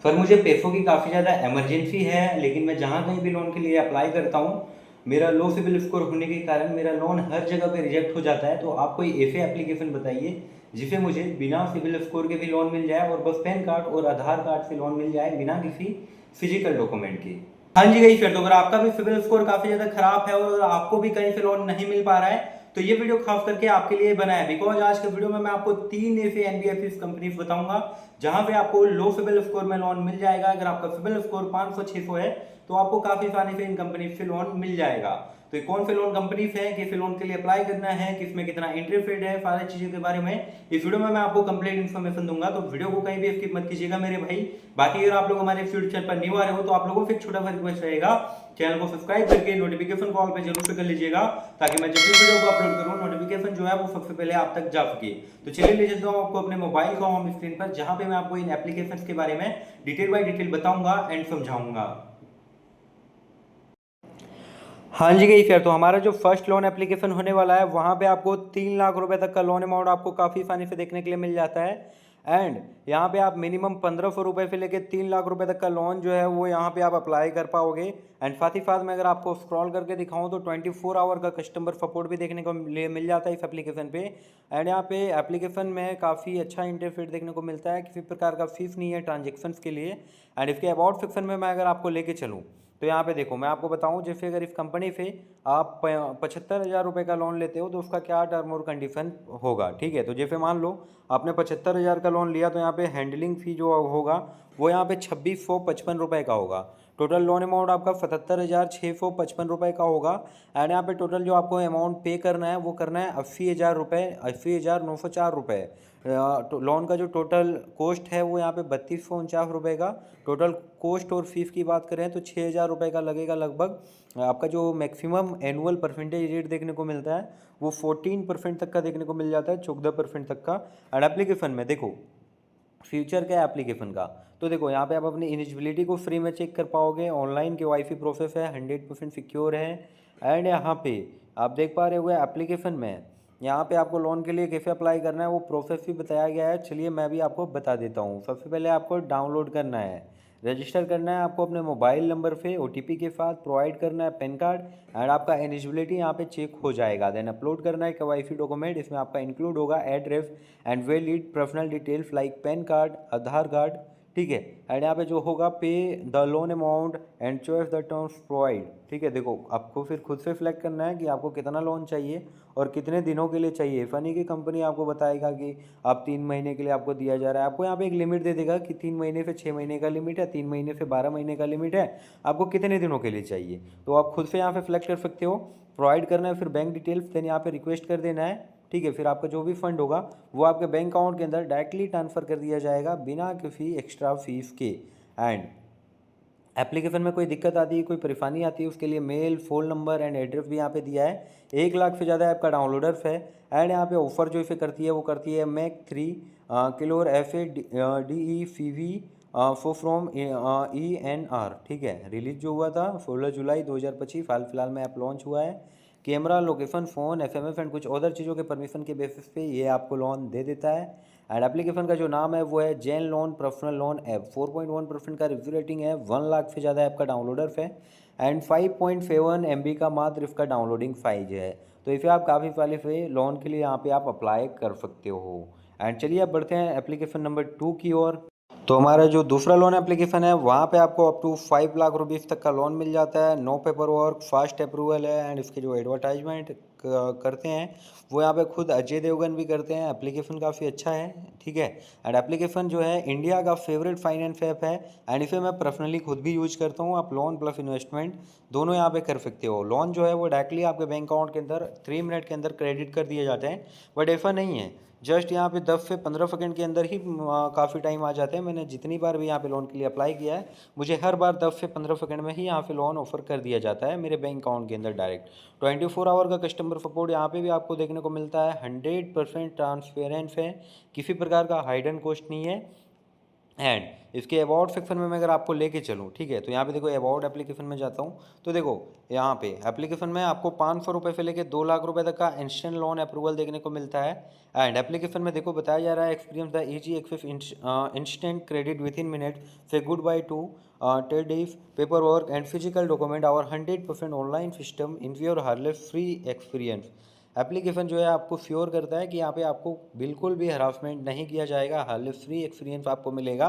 Sir मुझे पैसों की काफ़ी ज़्यादा इमरजेंसी है, लेकिन मैं जहाँ कहीं भी लोन के लिए अप्लाई करता हूँ, मेरा लो सिबिल स्कोर होने के कारण मेरा लोन हर जगह पे रिजेक्ट हो जाता है। तो आप कोई ऐसे एप्लीकेशन बताइए जिससे मुझे बिना सिबिल स्कोर के भी लोन मिल जाए और बस पैन कार्ड और आधार कार्ड से लोन मिल जाए बिना किसी फिजिकल डॉक्यूमेंट के। हाँ जी गई फिर तो अगर आपका भी सिबिल स्कोर काफ़ी ज़्यादा खराब है और आपको भी कहीं से लोन नहीं मिल पा रहा है तो ये वीडियो खास करके आपके लिए बना है। बिकॉज आज के वीडियो में मैं आपको 3 ऐसे एनबीएफसी कंपनीज बताऊंगा जहां पे आपको लो सिबिल स्कोर में लोन मिल जाएगा। अगर आपका सिबिल स्कोर 500-600 है तो आपको काफी आसानी से इन कंपनी से लोन मिल जाएगा। तो ये कौन से लोन कंपनीज है, किस लोन के लिए अप्लाई करना है, किसमें कितना इंटरेस्ट रेट है, सारी चीजों के बारे में इस वीडियो में मैं आपको कंप्लीट इन्फॉर्मेशन दूंगा। तो वीडियो को कहीं भी स्किप मत कीजिएगा मेरे भाई। बाकी अगर आप लोग हमारे यूट्यूब चैनल पर न्यू आ रहे हो तो आप लोगों से एक छोटा सा रिक्वेस्ट रहेगा, चैनल को सब्सक्राइब करके नोटिफिकेशन कॉल पे जरूर से कर लीजिएगा ताकि मैं जब भी वीडियो को अपलोड करूं नोटिफिकेशन जो है वो सबसे पहले आप तक जा सके। तो चलिए ले चलता हूं आपको अपने मोबाइल का होम स्क्रीन पर जहां पे मैं आपको इन एप्लीकेशंस के बारे में डिटेल बाय डिटेल बताऊंगा एंड समझाऊंगा। हाँ जी गई फिर तो हमारा जो फर्स्ट लोन एप्लीकेशन होने वाला है वहाँ पे आपको 3 लाख रुपए तक का लोन अमाउंट आपको काफ़ी आसानी से देखने के लिए मिल जाता है। एंड यहाँ पे आप मिनिमम 1500 रुपये से लेके 3 लाख रुपए तक का लोन जो है वो यहाँ पे आप अप्लाई कर पाओगे। एंड साथ ही साथ में अगर आपको स्क्रॉल करके दिखाऊं तो 24 आवर का कस्टमर सपोर्ट भी देखने को लिए मिल जाता है इस एप्लीकेशन पे। एंड यहाँ पे एप्लीकेशन में काफ़ी अच्छा इंटरफेस देखने को मिलता है, किसी प्रकार का फीस नहीं है ट्रांजेक्शन्स के लिए। एंड इसके अबाउट सेक्शन में मैं अगर आपको लेके चलूँ तो यहाँ पे देखो मैं आपको बताऊँ, जैसे अगर इस कंपनी से आप 75,000 रुपये का लोन लेते हो तो उसका क्या टर्म और कंडीशन होगा। ठीक है, तो जैसे मान लो आपने 75,000 का लोन लिया तो यहाँ पे हैंडलिंग फी जो होगा वो यहाँ पे 2655 रुपये का होगा। टोटल लोन अमाउंट आपका 77,655 रुपये का होगा। एंड यहाँ पे टोटल जो आपको अमाउंट पे करना है वो करना है 80,000 रुपये, 80,904 रुपये। लोन का जो टोटल कॉस्ट है वो यहाँ पे 3249 रुपये का टोटल कॉस्ट और फीस की बात करें तो 6,000 रुपये का लगेगा लगभग। आपका जो मैक्सिमम एनुअल परसेंटेज रेट देखने को मिलता है वो 14% तक का देखने को मिल जाता है, 14% तक का। एंड एप्लीकेशन में देखो फ्यूचर क्या है एप्लीकेशन का, तो देखो यहाँ पे आप अपनी एलिजिबिलिटी को फ्री में चेक कर पाओगे। ऑनलाइन केवाईसी प्रोसेस है, 100% सिक्योर है। एंड यहाँ पे आप देख पा रहे हो एप्लीकेशन में यहाँ पे आपको लोन के लिए कैसे अप्लाई करना है वो प्रोसेस भी बताया गया है। चलिए मैं भी आपको बता देता हूँ। सबसे पहले आपको डाउनलोड करना है, रजिस्टर करना है आपको अपने मोबाइल नंबर पे ओटीपी के साथ, प्रोवाइड करना है पैन कार्ड। एंड आपका एलिजिबिलिटी यहाँ पे चेक हो जाएगा। देन अपलोड करना है केवाईसी डॉक्यूमेंट, इसमें आपका इंक्लूड होगा address and valid personal details like pan card, Aadhaar card. ठीक है, एंड यहाँ पे जो होगा पे the loan amount and choice the terms provide. ठीक है, देखो आपको फिर खुद से सिलेक्ट करना है कि आपको कितना लोन चाहिए और कितने दिनों के लिए चाहिए। फनी की कंपनी आपको बताएगा कि आप 3 महीने के लिए आपको दिया जा रहा है, आपको यहाँ पे एक लिमिट दे देगा कि 3 महीने से 6 महीने का लिमिट है, 3 महीने से 12 महीने का लिमिट है, आपको कितने दिनों के लिए चाहिए। तो आप खुद से यहाँ पे सिलेक्ट कर सकते हो, प्रोवाइड करना है फिर बैंक डिटेल्स, देन यहाँ पे रिक्वेस्ट कर देना है। ठीक है, फिर आपका जो भी फंड होगा वो आपके बैंक अकाउंट के अंदर डायरेक्टली ट्रांसफ़र कर दिया जाएगा बिना किसी एक्स्ट्रा फीस के। एंड एप्लीकेशन में कोई दिक्कत आती है, कोई परेशानी आती है, उसके लिए mail, phone number and address भी यहाँ पे दिया है। 1 लाख से ज़्यादा ऐप का डाउनलोडर्स है। एंड यहाँ पे ऑफर जो इसे करती है वो करती है मैक 3 किलोर FADECV फ्रॉम ENR। ठीक है, रिलीज जो हुआ था 16 जुलाई 2025, हाल फिलहाल में ऐप लॉन्च हुआ है। Camera, location, phone, SMS and कुछ अदर चीज़ों के परमिशन के बेसिस पे ये आपको लोन दे देता है। एंड एप्लीकेशन का जो नाम है वो है Jain loan personal loan app. 4.1% का रिव्यू रेटिंग है, 1 लाख से ज़्यादा ऐप का डाउनलोडर है। एंड 5.7 MB का मात्र इसका डाउनलोडिंग साइज है। तो इसे आप काफ़ी पहले से लोन के लिए यहाँ पे आप अप्लाई कर सकते हो। एंड चलिए अब बढ़ते हैं एप्लीकेशन नंबर 2 की ओर। तो हमारा जो दूसरा लोन एप्लीकेशन है वहाँ पे आपको अप टू 5 लाख रुपीज़ तक का लोन मिल जाता है। No paper work, fast approval है। एंड इसके जो एडवर्टाइजमेंट करते हैं वो यहाँ पे खुद अजय देवगन भी करते हैं। एप्लीकेशन काफ़ी अच्छा है। ठीक है, एंड एप्लीकेशन जो है इंडिया का फेवरेट फाइनेंस ऐप है। एंड इसे मैं पर्सनली खुद भी यूज करता हूँ। आप लोन प्लस इन्वेस्टमेंट दोनों यहाँ पे कर सकते हो। लोन जो है वो डायरेक्टली आपके बैंक अकाउंट के अंदर 3 मिनट के अंदर क्रेडिट कर दिए जाते हैं। बट ऐसा नहीं है, जस्ट यहाँ पे 10 से 15 सेकंड के अंदर ही काफ़ी टाइम आ जाते हैं। मैंने जितनी बार भी यहाँ पे लोन के लिए अप्लाई किया है मुझे हर बार 10 से 15 सेकंड में ही यहाँ पे लोन ऑफर कर दिया जाता है मेरे बैंक अकाउंट के अंदर डायरेक्ट। 24 आवर का कस्टमर सपोर्ट यहाँ पे भी आपको देखने को मिलता है। 100% ट्रांसपेरेंट है, किसी प्रकार का हाइडन कॉस्ट नहीं है। एंड इसके अबाउट सेक्शन में मैं अगर आपको लेके चलूँ, ठीक है, तो यहाँ पे देखो अबाउट एप्लीकेशन में जाता हूँ, तो देखो यहाँ पे एप्लीकेशन में आपको 500 रुपये से लेके 2 लाख रुपए तक का इंस्टेंट लोन अप्रूवल देखने को मिलता है। एंड एप्लीकेशन में देखो बताया जा रहा है experience the easy access instant credit within minute से goodbye to tedious paper work and physical document our 100% online system in your हार्लेस फ्री एक्सपीरियंस। एप्लीकेशन जो है आपको श्योर करता है कि यहाँ पे आपको बिल्कुल भी हरासमेंट नहीं किया जाएगा, हाल फ्री एक्सपीरियंस आपको मिलेगा।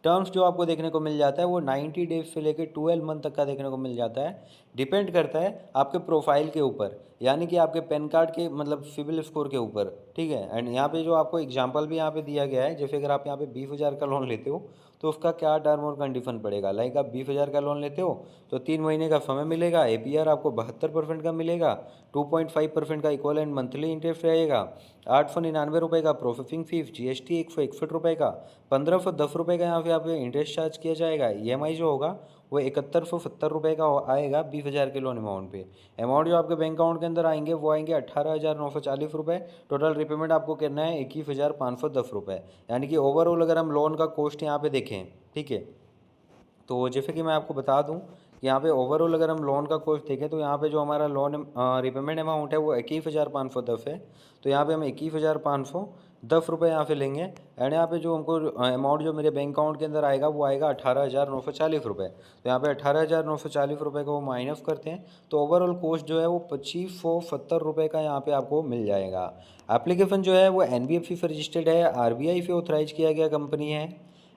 टर्म्स जो आपको देखने को मिल जाता है वो 90 डेज से लेकर 12 मंथ तक का देखने को मिल जाता है। डिपेंड करता है आपके प्रोफाइल के ऊपर, यानी कि आपके पैन कार्ड के मतलब सिविल स्कोर के ऊपर, ठीक है। एंड यहाँ पे जो आपको एग्जांपल भी यहाँ पे दिया गया है, जैसे अगर आप यहाँ पे 20,000 का लोन लेते हो तो उसका क्या टर्म और कंडीशन पड़ेगा। लाइक आप 20,000 का लोन लेते हो तो 3 महीने का समय मिलेगा, APR आपको 72% का मिलेगा, 2.5% का इक्वल एंड मंथली इंटरेस्ट रहेगा, 899 रुपये का प्रोसेसिंग फीस, GST 161 रुपये का, 1510 रुपये का यहाँ पे आप इंटरेस्ट चार्ज किया जाएगा। EMI जो होगा वो 7170 रुपये का आएगा 20,000 के लोन अमाउंट पे। अमाउंट जो आपके बैंक अकाउंट के अंदर आएंगे वो आएंगे 18,940 रुपये। टोटल रिपेमेंट आपको करना है 21,510 रुपये। यानी कि ओवरऑल अगर हम लोन का कॉस्ट यहाँ पे देखें, ठीक है, तो जैसे कि मैं आपको बता दूं कि यहाँ पे ओवरऑल अगर हम लोन का कॉस्ट देखें तो यहाँ पे जो हमारा लोन रिपेमेंट अमाउंट है वो 21,510 है। तो यहाँ पे हम 21,510 रुपये यहाँ पे लेंगे। एंड यहाँ पे जो हमको अमाउंट जो मेरे बैंक अकाउंट के अंदर आएगा वो आएगा 18,940 रुपये। तो यहाँ पे 18,940 रुपये को माइनस करते हैं तो ओवरऑल कॉस्ट जो है वो 2,570 रुपये का यहाँ पे आपको मिल जाएगा। एप्लीकेशन जो है वो NBFC से रजिस्टर्ड है, RBI से ऑथराइज किया गया कंपनी है।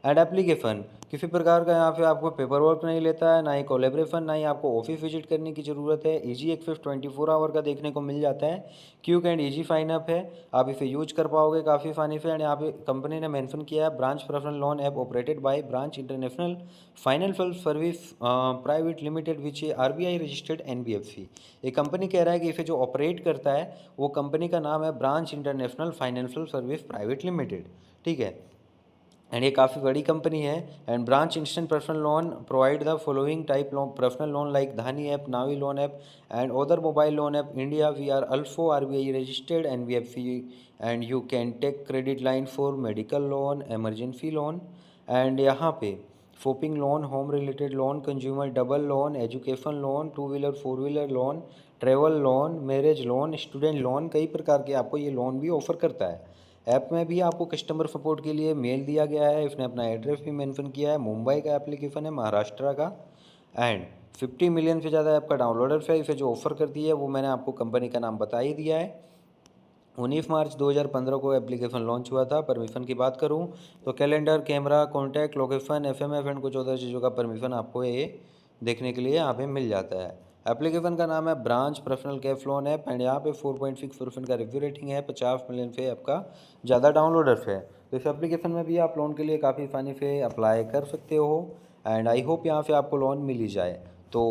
एंड एप्लीकेशन किसी प्रकार का यहाँ पे आपको पेपर वर्क नहीं लेता है, ना ही कोलेब्रेशन, ना ही आपको ऑफिस विजिट करने की ज़रूरत है। इजी एक्सेस 24 आवर का देखने को मिल जाता है। Quick and easy fine up है, आप इसे यूज कर पाओगे काफ़ी फानी से। एंड यहाँ पे कंपनी ने मेंशन किया है branch personal loan app operated by branch International Financial Service Private limited which RBI registered NBFC। ये कंपनी कह रहा है कि इसे जो ऑपरेट करता है वो कंपनी का नाम है Branch International Financial Service Private Limited, ठीक है। एंड ये काफ़ी बड़ी कंपनी है। And Branch instant personal loan provide the following type loan personal loan like Dhani app, Navi loan app and other mobile loan app India. We are also RBI registered NBFC and you can take credit line for medical loan, emergency loan. And यहाँ पे shopping loan, home related loan, consumer double loan, education loan, 2 wheeler 4 wheeler loan, travel loan, marriage loan, student loan, कई प्रकार के आपको ये loan भी offer करता है। ऐप में भी आपको कस्टमर सपोर्ट के लिए मेल दिया गया है, इसने अपना एड्रेस भी मेंशन किया है। मुंबई का एप्लीकेशन है, महाराष्ट्र का। एंड 50 मिलियन से ज़्यादा ऐप का डाउनलोडर है। इसे जो ऑफर करती है वो मैंने आपको कंपनी का नाम बता ही दिया है। 19 मार्च 2015 को एप्लीकेशन लॉन्च हुआ था। परमिशन की बात करूं तो calendar, camera, contact, location, FMF and कुछ अदर चीज़ों का परमिशन आपको ये देखने के लिए यहाँ पे मिल जाता है। एप्लीकेशन का नाम है branch personal cash loan app and यहाँ पे 4.6% का रिव्यू रेटिंग है। 50 मिलियन से आपका ज़्यादा डाउनलोडर्स है। तो इस एप्लीकेशन में भी आप लोन के लिए काफ़ी आसानी से अप्लाई कर सकते हो। एंड आई होप यहाँ से आपको लोन मिल ही जाए। तो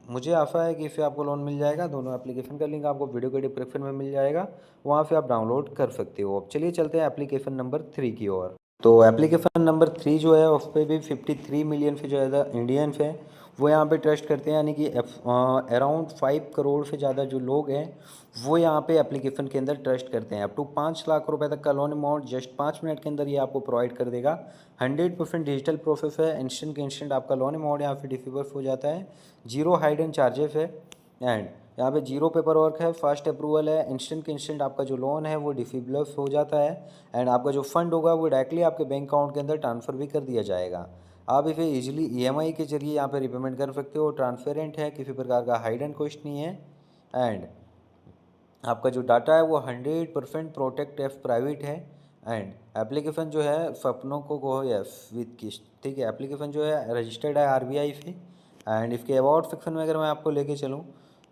मुझे आशा है कि इससे आपको लोन मिल जाएगा। दोनों एप्लीकेशन का लिंक आपको वीडियो के डिस्क्रिप्शन में मिल जाएगा, वहाँ से आप डाउनलोड कर सकते हो। अब चलिए चलते हैं एप्लीकेशन नंबर 3 की ओर। तो एप्लीकेशन नंबर 3 जो है उस पर भी 53 मिलियन से ज़्यादा इंडियंस हैं वो यहाँ पे ट्रस्ट करते हैं। यानी कि अराउंड 5 करोड़ से ज़्यादा जो लोग हैं वो यहाँ पे एप्लीकेशन के अंदर ट्रस्ट करते हैं। अप टू 5 लाख रुपए तक का लोन अमाउंट जस्ट 5 मिनट के अंदर ये आपको प्रोवाइड कर देगा। 100% डिजिटल प्रोसेस है, इंस्टेंट के इंस्टेंट आपका लोन अमाउंट यहाँ पे डिस्बर्स हो जाता है। जीरो हाइडन चार्जेस है एंड यहाँ पे जीरो पेपर वर्क है, फास्ट अप्रूवल है। इंस्टेंट के इंस्टेंट आपका जो लोन है वो डिसेबल्स हो जाता है एंड आपका जो फंड होगा वो डायरेक्टली आपके बैंक अकाउंट के अंदर ट्रांसफ़र भी कर दिया जाएगा। आप इसे इजीली EMI के जरिए यहाँ पे रिपेमेंट कर सकते हो। ट्रांसपेरेंट है, किसी प्रकार का हाइडन कॉस्ट नहीं है। एंड आपका जो डाटा है वो 100% प्रोटेक्ट एफ प्राइवेट है। एंड एप्लीकेशन जो है सपनों को गो यस विद किस्त, ठीक है। एप्लीकेशन जो है रजिस्टर्ड है RBI से। एंड इसके अबाउट सेक्शन में अगर मैं आपको लेके चलूँ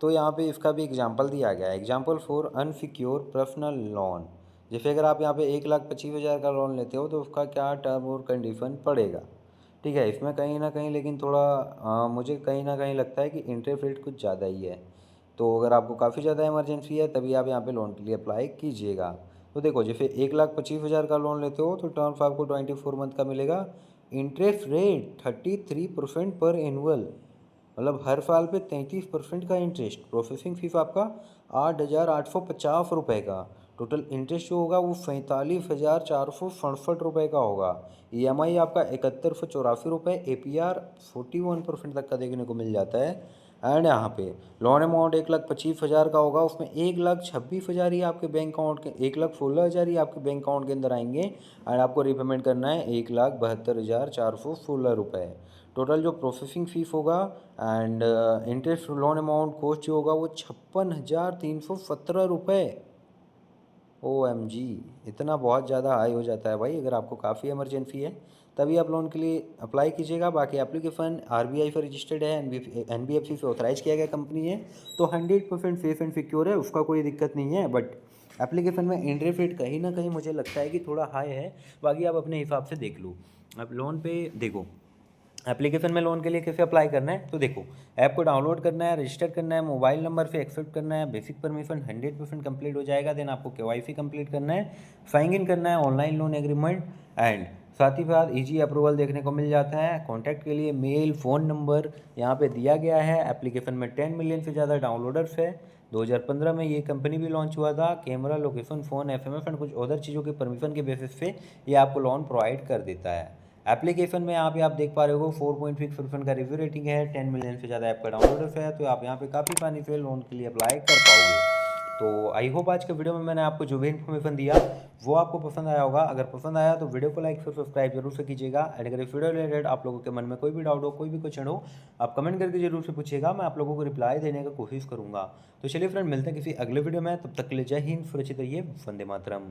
तो यहाँ पे इसका भी एग्जांपल दिया गया है। Example for unsecure personal loan, जैसे अगर आप यहाँ पे 1,25,000 का लोन लेते हो तो उसका क्या टर्म और कंडीशन पड़ेगा, ठीक है। इसमें कहीं ना कहीं लेकिन थोड़ा मुझे कहीं ना कहीं लगता है कि इंटरेस्ट रेट कुछ ज़्यादा ही है। तो अगर आपको काफ़ी ज़्यादा इमरजेंसी है तभी आप यहाँ पे लोन के लिए अप्लाई कीजिएगा। तो देखो जैसे 1,25,000 का लोन लेते हो तो टर्म आपको 24 मंथ का मिलेगा। इंटरेस्ट रेट 33% पर एनुअल, मतलब हर साल पे 33% का इंटरेस्ट। प्रोसेसिंग फीस आपका 8,850 रुपये का। टोटल इंटरेस्ट जो होगा वो 45,467 रुपये का होगा। EMI आपका 7184 रुपये, APR 41% तक का देखने को मिल जाता है। एंड यहाँ पे लोन अमाउंट 1,25,000 का होगा, उसमें 1,26,000 ही आपके बैंक अकाउंट के 1,16,000 ही आपके बैंक अकाउंट के अंदर आएंगे। एंड आपको रीपेमेंट करना है 1,72,416 रुपये। टोटल जो प्रोसेसिंग फ़ीस होगा and interest loan amount cost जो होगा वो 56,317 रुपये। OMG, इतना बहुत ज़्यादा हाई हो जाता है भाई। अगर आपको काफ़ी इमरजेंसी है तभी आप लोन के लिए अप्लाई कीजिएगा। बाकी एप्लीकेशन RBI से रजिस्टर्ड है, NBFC से ऑथराइज किया गया कंपनी है, तो 100% सेफ एंड सिक्योर है, उसका कोई दिक्कत नहीं है। बट एप्लीकेशन में इंटरेस्ट रेट कहीं ना कहीं मुझे लगता है कि थोड़ा हाई है। बाकी आप अपने हिसाब से देख लो। अब लोन पे देखो, एप्लीकेशन में लोन के लिए कैसे अप्लाई करना है, तो देखो ऐप को डाउनलोड करना है, रजिस्टर करना है, मोबाइल नंबर से एक्सेप्ट करना है, बेसिक परमिशन 100% कंप्लीट हो जाएगा। देन आपको KYC कंप्लीट करना है, साइन इन करना है ऑनलाइन लोन एग्रीमेंट, एंड साथ ही साथ इजी अप्रूवल देखने को मिल जाता है। कॉन्टैक्ट के लिए मेल, फ़ोन नंबर यहाँ पे दिया गया है। एप्लीकेशन में 10 मिलियन से ज़्यादा डाउनलोडर्स है। 2015 में ये कंपनी भी लॉन्च हुआ था। Camera, location, phone, SMS and कुछ अदर चीज़ों के परमिशन के बेसिस पे ये आपको लोन प्रोवाइड कर देता है। एप्लीकेशन में यहाँ पे आप देख पा रहे हो 4.6% का रिव्यू रेटिंग है, 10 मिलियन से ज़्यादा ऐप का डाउनलोडर्स है, तो आप यहाँ पे काफ़ी आसानी से लोन के लिए अप्लाई कर पाओगे। तो आई होप आज के वीडियो में मैंने आपको जो भी इन्फॉर्मेशन दिया वो आपको पसंद आया होगा। अगर पसंद आया तो वीडियो को लाइक और सब्सक्राइब जरूर से कीजिएगा। एंड अगर इस वीडियो रिलेटेड आप लोगों के मन में कोई भी डाउट हो, कोई भी क्वेश्चन हो, आप कमेंट करके जरूर से पूछिएगा, मैं आप लोगों को रिप्लाई देने का कोशिश करूँगा। तो चलिए फ्रेंड, मिलते हैं किसी अगले वीडियो में, तब तक के लिए जय हिंद, सुरक्षित रहिए, वंदे मातरम।